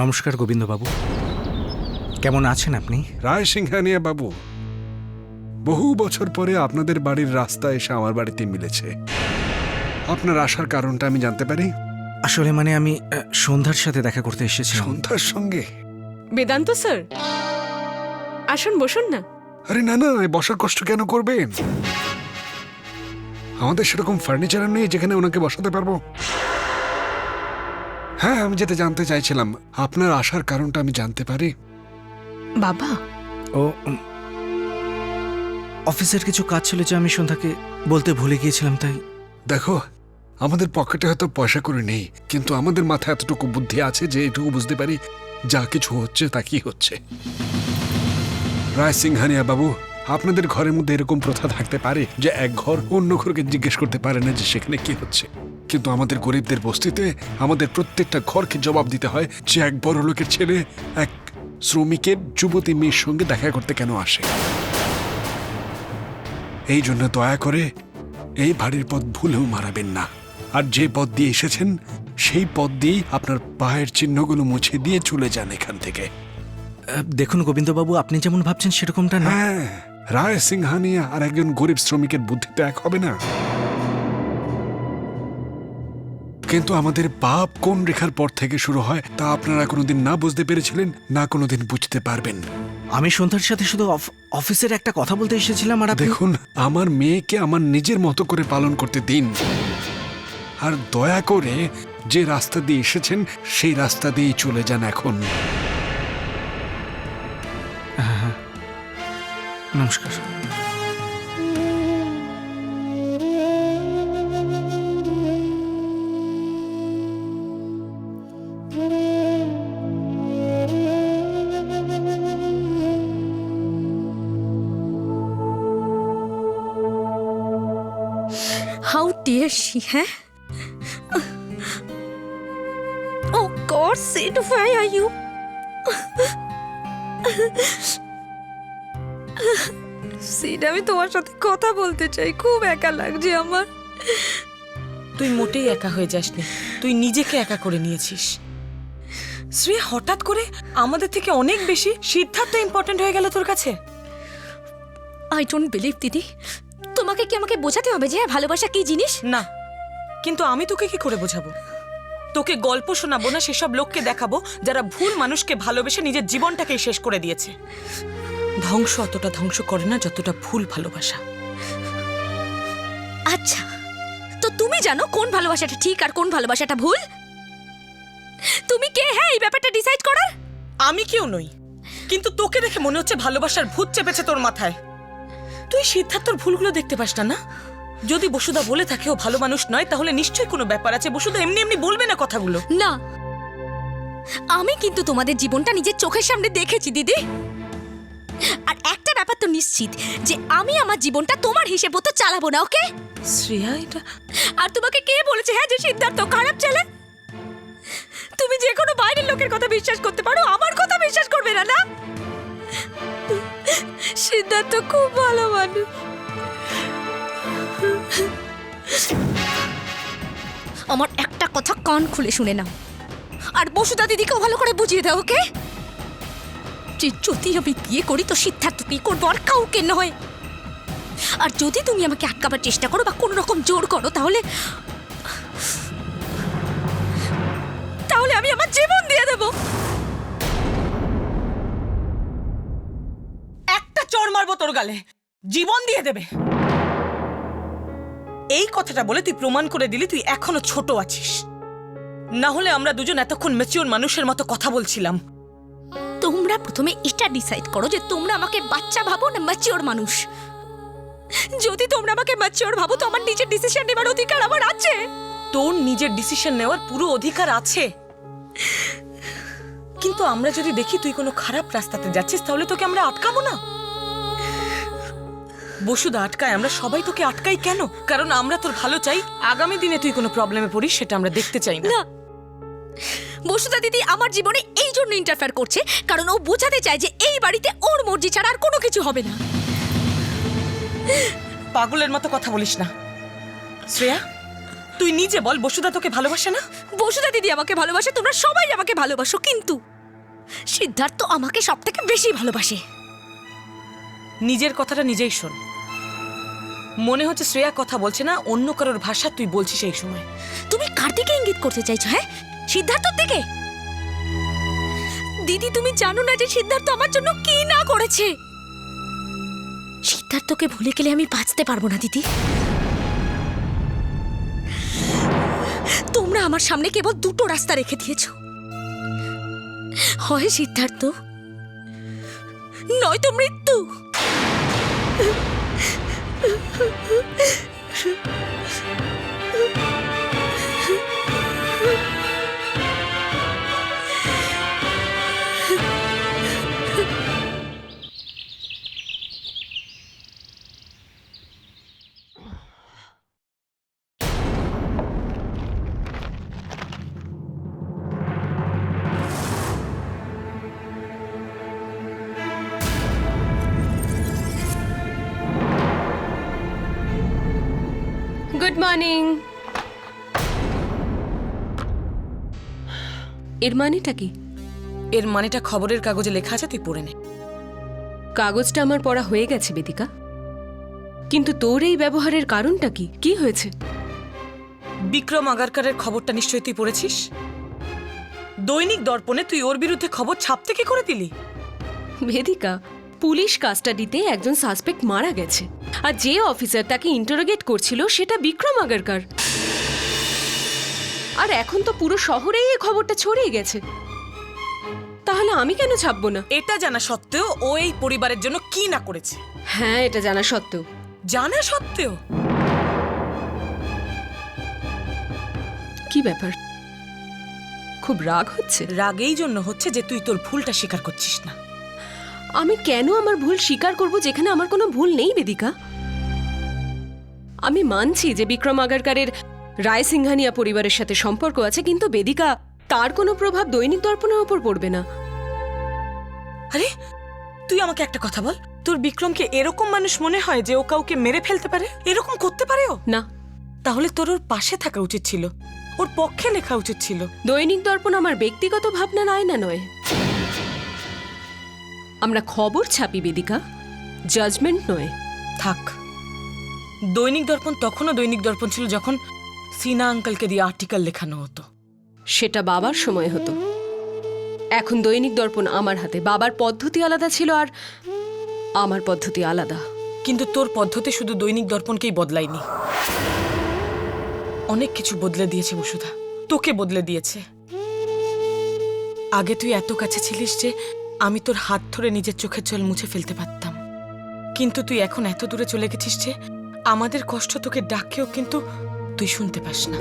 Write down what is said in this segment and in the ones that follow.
নমস্কার গোবিন্দবাবু, কেমন আছেন আপনি? রায় সিংহানিয়া বাবু, বহু বছর পরে আপনাদের বাড়ির রাস্তা এসে আমার বাড়িতে মিলেছে। আপনার আসার কারণটা আমি জানতে পারি? আসলে আমি সন্ধ্যার সাথে দেখা করতে এসেছিলাম। সন্ধ্যার সঙ্গে? বেদান্ত স্যার, আসুন বসুন না। আরে না না, বসার কষ্ট কেন করবেন? আমাদের সেরকম ফার্নিচার নেই যেখানে ওনাকে বসাতে পারবো। হ্যাঁ, আমি যেটা জানতে চাইছিলাম, আপনার আসার কারণটা আমি জানতে পারি? বাবা, ও অফিসের কিছু কাজ ছিল যে আমি সন্ধ্যাকে বলতে ভুলে গিয়েছিলাম, তাই। দেখো, আমাদের পকেটে হয়তো পয়সা করে নেই, কিন্তু আমাদের মাথায় এতটুকু বুদ্ধি আছে যে এটুকু বুঝতে পারি যা কিছু হচ্ছে তা কি হচ্ছে। রায় সিংহানিয়া বাবু, আপনাদের ঘরের মধ্যে এরকম প্রথা থাকতে পারে যে এক ঘর অন্য ঘরকে জিজ্ঞেস করতে পারে না যে সেখানে কি হচ্ছে, কিন্তু আমাদের গরিবদের বস্তিতে আমাদের প্রত্যেকটা ঘরকে জবাব দিতে হয় যে এক বড় লোকের ছেলে এক শ্রমিকের যুবতী মেয়ের সঙ্গে দেখা করতে কেন আসে। এই জন্য দয়া করে এই বাড়ির পথ ভুলেও মারাবেন না, আর যে পথ দিয়ে এসেছেন সেই পথ দিয়েই আপনার পায়ের চিহ্নগুলো মুছে দিয়ে চলে যান এখান থেকে। দেখুন গোবিন্দবাবু, আপনি যেমন ভাবছেন সেরকমটা না। হ্যাঁ, রায় সিংহানিয়া আর একজন গরিব শ্রমিকের বুদ্ধি তো এক হবে না। কিন্তু আমাদের পাপ কোন রেখার পর থেকে শুরু হয় তা আপনারা কোনোদিন না বুঝতে পেরেছিলেন, না কোনোদিন বুঝতে পারবেন। আমি সন্ধ্যার সাথে শুধু অফিসের একটা কথা বলতে এসেছিলাম। আর দেখুন, আমার মেয়েকে আমার নিজের মতো করে পালন করতে দিন, আর দয়া করে যে রাস্তা দিয়ে এসেছেন সেই রাস্তা দিয়েই চলে যান এখন। নমস্কার। How dare she, huh? Oh God, Sid, where are you? Sid, আমি তোমার সাথে কথা বলতে চাই, খুব একা লাগছে আমার। তুই মোটেই একা হয়ে যাসনি, তুই নিজেকে একা করে নিয়েছিস। শ্রেয়া, হঠাৎ করে আমাদের থেকে অনেক বেশি সিদ্ধার্থ ইম্পর্টেন্ট হয়ে গেল তোর কাছে। I don't believe, দিদি। তোমাকে কি আমাকে বোঝাতে হবে যে ভালোবাসা কি জিনিস? না, কিন্তু আমি তোকে কি করে বোঝাবো? তোকে গল্প শোনাবো না, সেসব লোককে দেখাবো যারা ভুল মানুষকে ভালোবেসে নিজের জীবনটাকেই শেষ করে দিয়েছে। ধ্বংস অতটা ধ্বংস করে না যতটা ভুল ভালোবাসা। আচ্ছা, তো তুমি জানো কোন ভালোবাসাটা ঠিক আর কোন ভালোবাসাটা ভুল? তুমি কে হ্যাঁ এই ব্যাপারটা ডিসাইড করার? আমি কেউ নই, কিন্তু তোকে দেখে মনে হচ্ছে ভালোবাসার ভূত চেপেছে তোর মাথায়। তুই সিদ্ধার্থর ভুলগুলো দেখতে পাস না? যদি বসুদা বলে থাকে ও ভালো মানুষ নয়, তাহলে নিশ্চয়ই কোনো ব্যাপার আছে। বসুদা এমনি এমনি বলবে না কথাগুলো। না, আমি কিন্তু তোমাদের জীবনটা নিজের চোখের সামনে দেখেছি দিদি, আর একটা ব্যাপার তো নিশ্চিত যে আমি আমার জীবনটা তোমার হিসেব মতো চালাবো না, ওকে? শ্রেয়া, এটা আর তোমাকে কে বলেছে হ্যাঁ যে সিদ্ধার্থ খারাপ ছেলে? তুমি যে কোনো বাইরের লোকের কথা বিশ্বাস করতে পারো, আমার কথা বিশ্বাস করবে না, না? সিদ্ধার্থ খুব ভালো মানুষ। আমার একটা কথা কান খুলে শুনে নাও, আর বসুদা দিদিকেও ভালো করে বুঝিয়ে দাও, ওকে? যে যদি আমি বিয়ে করি তো সিদ্ধার্থকেই করবো, আর কাউকে নয়। আর যদি তুমি আমাকে আটকাবার চেষ্টা করো বা কোনো রকম জোর করো, তাহলে আমি আমার জীবন দিয়ে দেব। একটা চড় মারবো তোর গালে, জীবন দিয়ে দেবে। এই কথাটা বলে তুই প্রমাণ করে দিলি তুই এখনো ছোট আছিস। না হলে আমরা দুজন এতক্ষণ ম্যাচিওর মানুষের মতো কথা বলছিলাম। তোমরা প্রথমে এটা ডিসাইড করো যে তোমরা আমাকে বাচ্চা ভাবো না ম্যাচিওর মানুষ। যদি তোমরা আমাকে ম্যাচিওর ভাবো তো আমার নিজের ডিসিশন নেবার অধিকার আমার আছে। তোর নিজের ডিসিশন নেওয়ার পুরো অধিকার আছে, কিন্তু আমরা যদি দেখি তুই কোনো খারাপ রাস্তাতে যাচ্ছিস তাহলে তোকে আমরা আটকাবো না। বসুদা আটকায়, আমরা সবাই তোকে আটকাই কেন? কারণ আমরা তোর ভালো চাই। আগামী দিনে তুই কোনো প্রবলেমে পড়িস সেটা আমরা দেখতে চাই না। বসুদা দিদি আমার জীবনে এই জন্য ইন্টারফেয়ার করছে কারণ ও বোঝাতে চায় যে এই বাড়িতে ওর মর্জি ছাড়া আর কোনো কিছু হবে না। পাগলের মতো কথা বলিস না শ্রেয়া। তুই নিজে বল বসুদা তোকে ভালোবাসে না? বসুদা দিদি আমাকে ভালোবাসে, তোমরা সবাই আমাকে ভালোবাসো, কিন্তু সিদ্ধার্থ আমাকে সব থেকে বেশি ভালোবাসে। নিজের কথাটা নিজেই শোন। মনে হচ্ছে শ্রেয়া কথা বলছে না, অন্য কারোর ভাষা তুই বলছিস এই সময়। তুমি কার দিকে ইঙ্গিত করতে চাইছো? হ্যাঁ, সিদ্ধার্থর দিকে? দিদি তুমি জানো না যে সিদ্ধার্থ আমার জন্য কি না করেছে। সিদ্ধার্থকে ভুলে গেলে আমি বাঁচতে পারবো না দিদি। তোমরা আমার সামনে কেবল দুটো রাস্তা রেখে দিয়েছো, হয় সিদ্ধার্থ নয়তো মৃত্যু। Good morning. এর মানেটা কি? এর মানেটা খবরের কাগজে লেখা আছে, তুই পড়ে নে। কাগজটা আমার পড়া হয়ে গেছে বেদিকা, কিন্তু তোর এই ব্যবহারের কারণটা কি? কি হয়েছে? বিক্রম আগারকারের খবরটা নিশ্চয়ই তুই পড়েছিস। দৈনিক দর্পণে তুই ওর বিরুদ্ধে খবর ছাপতে কি করে দিলি? বেদিকা, পুলিশ কাস্টাডিতে একজন সাসপেক্ট মারা গেছে, আর যে অফিসার তাকে ইন্টারোগেট করছিল সেটা বিক্রম আগারকার। আর এখন তো পুরো শহরেই এই খবরটা ছড়িয়ে গেছে, তাহলে আমি কেন ছাপবো না? এটা জানা সত্ত্বেও ও এই পরিবারের জন্য কি না করেছে। হ্যাঁ, এটা জানা সত্ত্বেও। জানা সত্ত্বেও? কি ব্যাপার, খুব রাগ হচ্ছে? রাগ এই জন্য হচ্ছে যে তুই তোর ভুলটা স্বীকার করছিস না। আমি কেন আমার ভুল স্বীকার করব যেখানে আমার কোনো ভুল নেই বেদিকা? আমি মানছি যে বিক্রম আগারকারের রায় সিংহানিয়া পরিবারের সাথে সম্পর্ক আছে, কিন্তু বেদিকা, তার কোনো প্রভাব দৈনিক দর্পণের ওপর পড়বে না। আরে তুই আমাকে একটা কথা বল, তোর বিক্রমকে এরকম মানুষ মনে হয় যে ও কাউকে মেরে ফেলতে পারে? এরকম করতে পারে ও? না। তাহলে তোর ওর পাশে থাকা উচিত ছিল, ওর পক্ষে লেখা উচিত ছিল। দৈনিক দর্পণ আমার ব্যক্তিগত ভাবনার আয়না নয়। আমরা খবর ছাপি বেদিকা, জাজমেন্ট নয়। থাক, দৈনিক দর্পণ তখনও দৈনিক দর্পণ ছিল যখন সিনা আঙ্কেলকে দিয়ে আর্টিকেল লেখানো হতো। সেটা বাবার সময় হতো। এখন দৈনিক দর্পণ আমার হাতে। বাবার পদ্ধতি আলাদা ছিল আর আমার পদ্ধতি আলাদা। কিন্তু তোর পদ্ধতি শুধু দৈনিক দর্পণকেই বদলায়নি, অনেক কিছু বদলে দিয়েছে বসুধা, তোকে বদলে দিয়েছে। আগে তুই এত কাছে ছিলিস যে আমি তোর হাত ধরে নিজের চোখের জল মুছে ফেলতে পারতাম, কিন্তু তুই এখন এত দূরে চলে গেছিস যে আমাদের কষ্ট তোকে ডাকেও কিন্তু তুই শুনতে পাস না।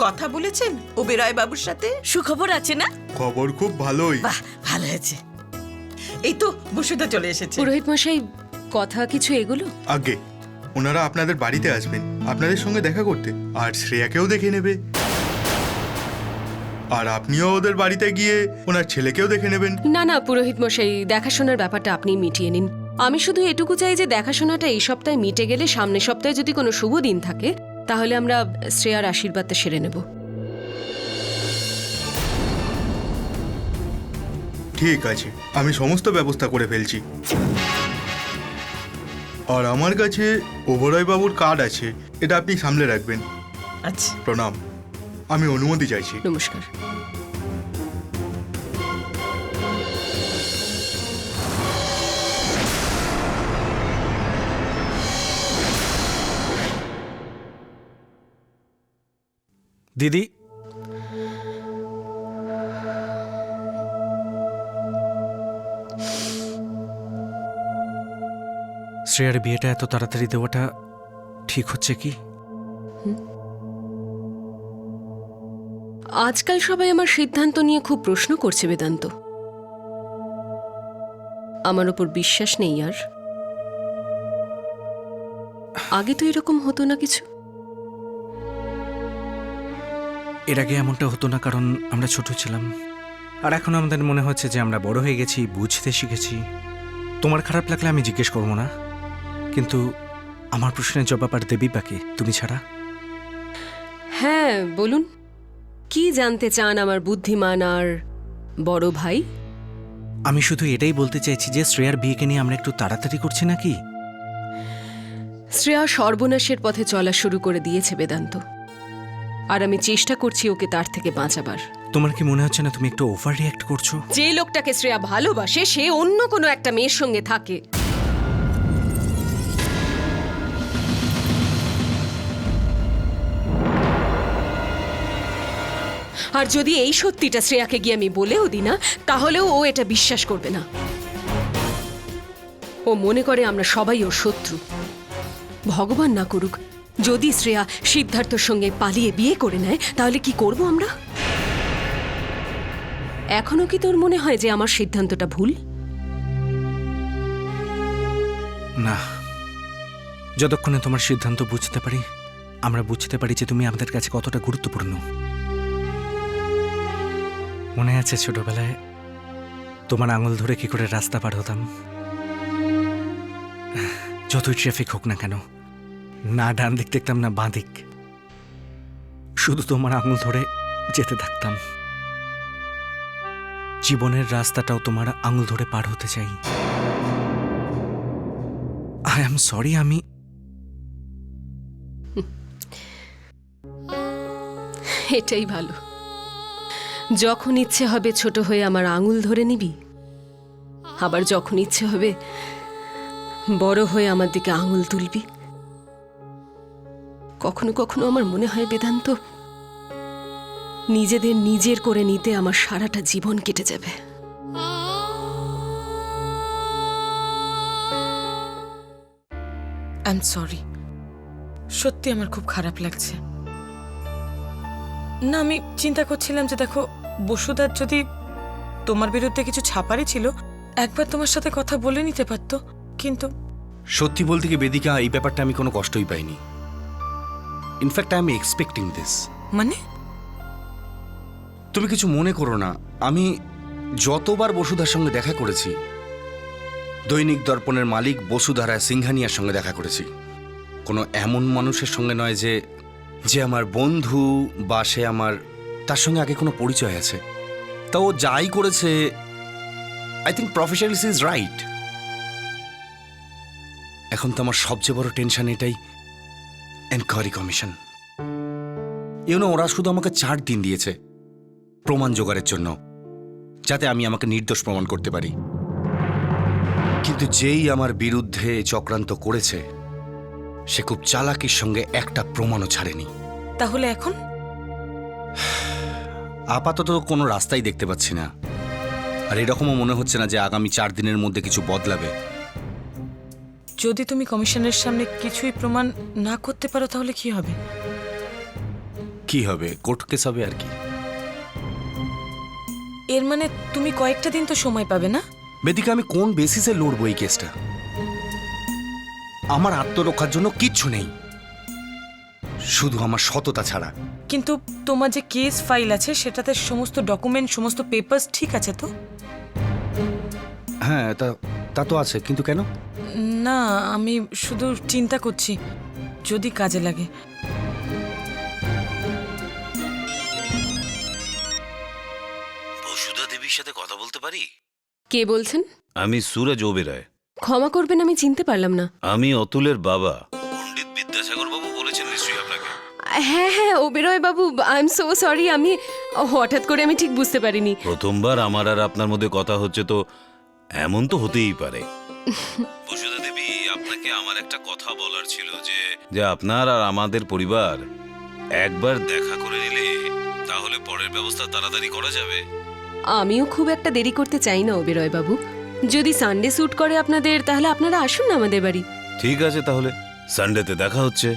কথা বলেছেন ওবেরয় বাবুর সাথে? সুখবর আছে না? খবর খুব ভালোই। বাহ, ভালো হয়েছে। এই তো বসুধা চলে এসেছে। পুরোহিত মশাই, কথা কিছু এগুলো? আগে ওনারা আপনাদের বাড়িতে আসবেন আপনাদের সঙ্গে দেখা করতে, আর শ্রেয়াকেও দেখে নেবে। আর আপনিও ওদের বাড়িতে গিয়ে ওনার ছেলেকেও দেখে নেবেন। না না পুরোহিত মশাই, দেখাশোনার ব্যাপারটা আপনি মিটিয়ে নিন। আমি শুধু এটুকু চাই যে দেখাশোনাটা এই সপ্তাহে মিটে গেলে সামনের সপ্তাহে যদি কোনো শুভ দিন থাকে তাহলে আমরা শ্রেয়ার আশীর্বাদটা সেরে নেব। ঠিক আছে, আমি সমস্ত ব্যবস্থা করে ফেলছি। আর আমার কাছে ওবরয় বাবুর কার্ড আছে, এটা আপনি সামলে রাখবেন। আচ্ছা, প্রণাম, আমি অনুমতি চাইছি। নমস্কার। দিদি, শ্রেয়ার বিয়েটা এত তাড়াতাড়ি দেওয়াটা ঠিক হচ্ছে কি? আজকাল সবাই আমার সিদ্ধান্ত নিয়ে খুব প্রশ্ন করছে বেদান্ত। আমার ওপর বিশ্বাস নেই আর? আগে তো এরকম হতো না কিছু। এর আগে এমনটা হতো না কারণ আমরা ছোট ছিলাম, আর এখন আমাদের মনে হচ্ছে যে আমরা বড় হয়ে গেছি, বুঝতে শিখেছি। তোমার খারাপ লাগলে আমি জিজ্ঞেস করবো না, কিন্তু আমার প্রশ্নের জবাব আর দেবী বাকি, তুমি ছাড়া। হ্যাঁ বলুন, কি জানতে চান আমার বুদ্ধিমান আর বড় ভাই? আমি শুধু এটাই বলতে চাইছি যে শ্রেয়ার বিয়েকে নিয়ে আমরা একটু তাড়াতাড়ি করছি নাকি? শ্রেয়া সর্বনাশের পথে চলা শুরু করে দিয়েছে বেদান্ত, আর আমি চেষ্টা করছি ওকে তার থেকে বাঁচাবার। তোমার কি মনে হচ্ছে না তুমি একটু ওভার রিয়াক্ট করছো? যে লোকটাকে শ্রেয়া ভালোবাসে সে অন্য কোনো একটা মেয়ের সঙ্গে থাকে। আর যদি এই সত্যিটা শ্রেয়াকে গিয়ে আমি বলেও দিই না, তাহলেও ও এটা বিশ্বাস করবে না। ও মনে করে আমরা সবাই ওর শত্রু। ভগবান না করুক, যদি শ্রেয়া সিদ্ধার্থর সঙ্গে পালিয়ে বিয়ে করে নেয়, তাহলে কি করব আমরা? এখনো কি তোর মনে হয় যে আমার সিদ্ধান্তটা ভুল? না, যতক্ষণে তোমার সিদ্ধান্ত বুঝতে পারি, আমরা বুঝতে পারি যে তুমি আমাদের কাছে কতটা গুরুত্বপূর্ণ। মনে আছে ছোটবেলায় তোমার আঙুল ধরে কি করে রাস্তা পার হতাম? যতই ট্রাফিক হোক না কেন, না ডান দিক দেখতাম না বাঁ দিক, শুধু তোমার আঙুল ধরে যেতে থাকতাম। জীবনের রাস্তাটাও তোমার আঙুল ধরে পার হতে চাই। আই এম সরি, আমি এটাই ভালো। যখন ইচ্ছে হবে ছোট হয়ে আমার আঙুল ধরে নিবি, আবার যখন ইচ্ছে হবে বড় হয়ে আমার দিকে আঙুল তুলবি। কখনো কখনো আমার মনে হয় বেদান্ত, নিজেদের নিজের করে নিতে আমার সারাটা জীবন কেটে যাবে। আই এম সরি, সত্যি আমার খুব খারাপ লাগছে। না, আমি চিন্তা করছিলাম যে দেখো, বসুদার যদি তোমার বিরুদ্ধে কিছু ছাপারি ছিল, একবার তোমার সাথে কথা বলে নিতে পারতো, কিন্তু সত্যি বলতে কি বেদিকা, এই ব্যাপারটা আমি কোনো কষ্টই পাইনি। In fact I am expecting this. মানে তুমি কিছু মনে করো না, আমি যতবার বসুধার সঙ্গে দেখা করেছি, দৈনিক দর্পণের মালিক বসুধারা সিংহানিয়ার সঙ্গে দেখা করেছি। কোনো এমন মানুষের সঙ্গে নয় যে যে আমার বন্ধু বা সে আমার, তার সঙ্গে আগে কোনো পরিচয় আছে। তা ও যাই করেছে, I think professionally is right. এখন তো আমার সবচেয়ে বড় টেনশন এটাই, এনকোয়ারি কমিশন। ওরা শুধু আমাকে 4 দিন দিয়েছে প্রমাণ জোগাড়ের জন্য, যাতে আমি আমাকে নির্দোষ প্রমাণ করতে পারি। কিন্তু যেই আমার বিরুদ্ধে চক্রান্ত করেছে, সে খুব চালাকির সঙ্গে একটা প্রমাণও ছাড়েনি। তাহলে এখন আপাতত কোনো রাস্তাই দেখতে পাচ্ছি না, আর এরকমও মনে হচ্ছে না যে আগামী 4 দিনের মধ্যে কিছু বদলাবে। যদি তুমি কমিশনের সামনে কিছুই প্রমাণ না করতে পারো, তাহলে কি হবে? কি হবে? কোর্ট কেস হবে আর কি। এর মানে তুমি কয়েকটা দিন তো সময় পাবে না? বেদিকা, আমি কোন বেসিসে লড়বো এই কেসটা? আমার আত্মরক্ষার জন্য কিচ্ছু নেই, শুধু আমার সততা ছাড়া। কিন্তু তোমার যে কেস ফাইল আছে, সেটাতে সমস্ত ডকুমেন্ট, সমস্ত পেপারস ঠিক আছে তো? হ্যাঁ, তা তো আছে, কিন্তু কেন? না, আমি শুধু চিন্তা করছি যদি কাজে লাগে। বসুধা দেবীর সাথে কথা বলতে পারি? কে বলছেন? আমি সুরজ ওবেরয়। ক্ষমা করবেন, আমি চিনতে পারলাম না। আমি অতুলের বাবা। পণ্ডিত বিদ্যাসাগর বাবু বলেছেন নিশ্চয়ই আপনাকে। হ্যাঁ হ্যাঁ, ওবেরয় বাবু, আই এম সো সরি। আমি হঠাৎ করে আমি ঠিক বুঝতে পারিনি। প্রথমবার আমার আর আপনার মধ্যে কথা হচ্ছে, তো এমন তো হতেই পারে। বসুধা দেবী, আপনাকে আমার একটা কথা বলার ছিল, যে আপনার আর আমাদের পরিবার একবার দেখা করে নিলে তাহলে পরের ব্যবস্থা তাড়াতাড়ি করা যাবে। আমিও খুব একটা দেরি করতে চাই না ওবেরয় বাবু। যদি সানডে স্যুট করে আপনাদের, তাহলে আপনারা আসুন না আমাদের বাড়ি। ঠিক আছে, তাহলে সানডেতে দেখা হচ্ছে।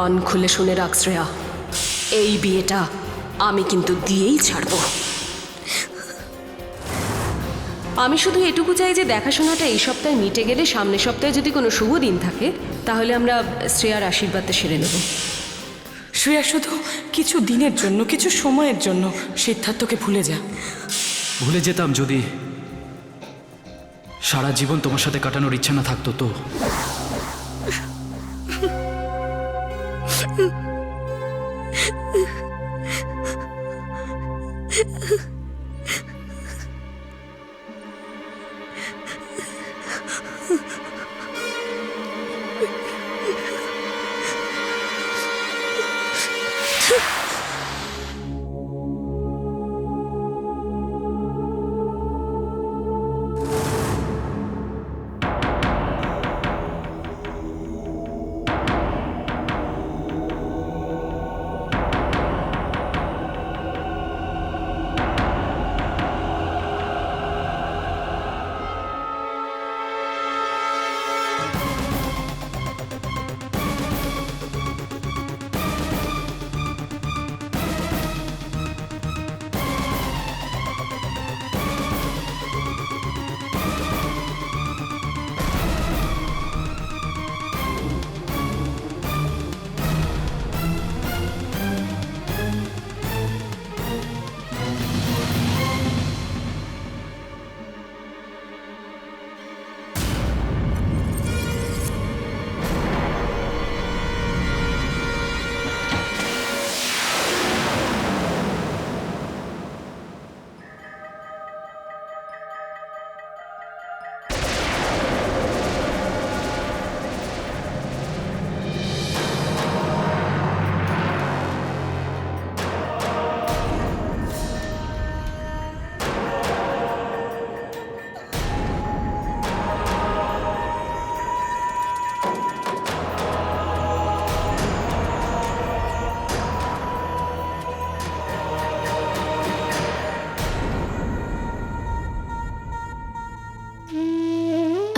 কান খুলে শুনে রাখ শ্রেয়া, এই বিয়েটা আমি কিন্তু দিয়েই ছাড়ব। আমি শুধু এটুকু চাই যে দেখাশোনাটা এই সপ্তাহে মিটে গেলে সামনের সপ্তাহে যদি কোনো শুভ দিন থাকে তাহলে আমরা শ্রেয়ার আশীর্বাদটা সেরে নেব। শ্রেয়া শুধু কিছু দিনের জন্য, কিছু সময়ের জন্য সিদ্ধার্থকে ভুলে যা। ভুলে যেতাম যদি সারা জীবন তোমার সাথে কাটানোর ইচ্ছা না থাকতো তো।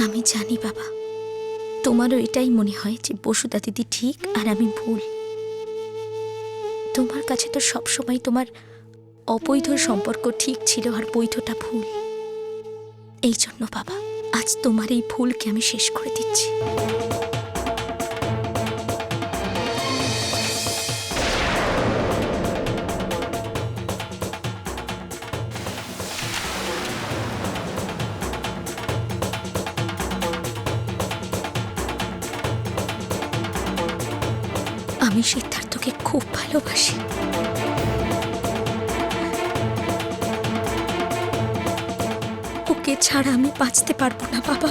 আমি জানি বাবা, তোমারও এটাই মনে হয় যে বসুধা দিদি ঠিক আর আমি ভুল। তোমার কাছে তো সবসময় তোমার অবৈধ সম্পর্ক ঠিক ছিল আর বৈধটা ভুল। এই জন্য বাবা, আজ তোমার এই ভুলকে আমি শেষ করে দিচ্ছি। আমি সিদ্ধার্থকে খুব ভালোবাসি। ওকে ছাড়া আমি বাঁচতে পারবো না বাবা।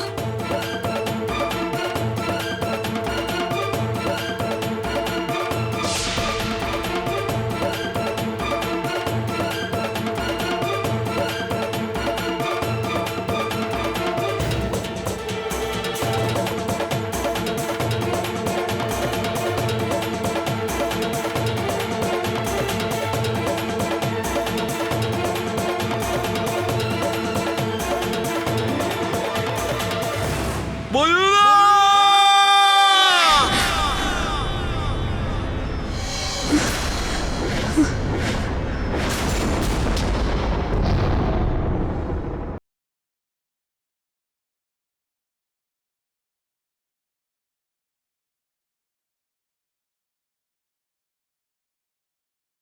বলুন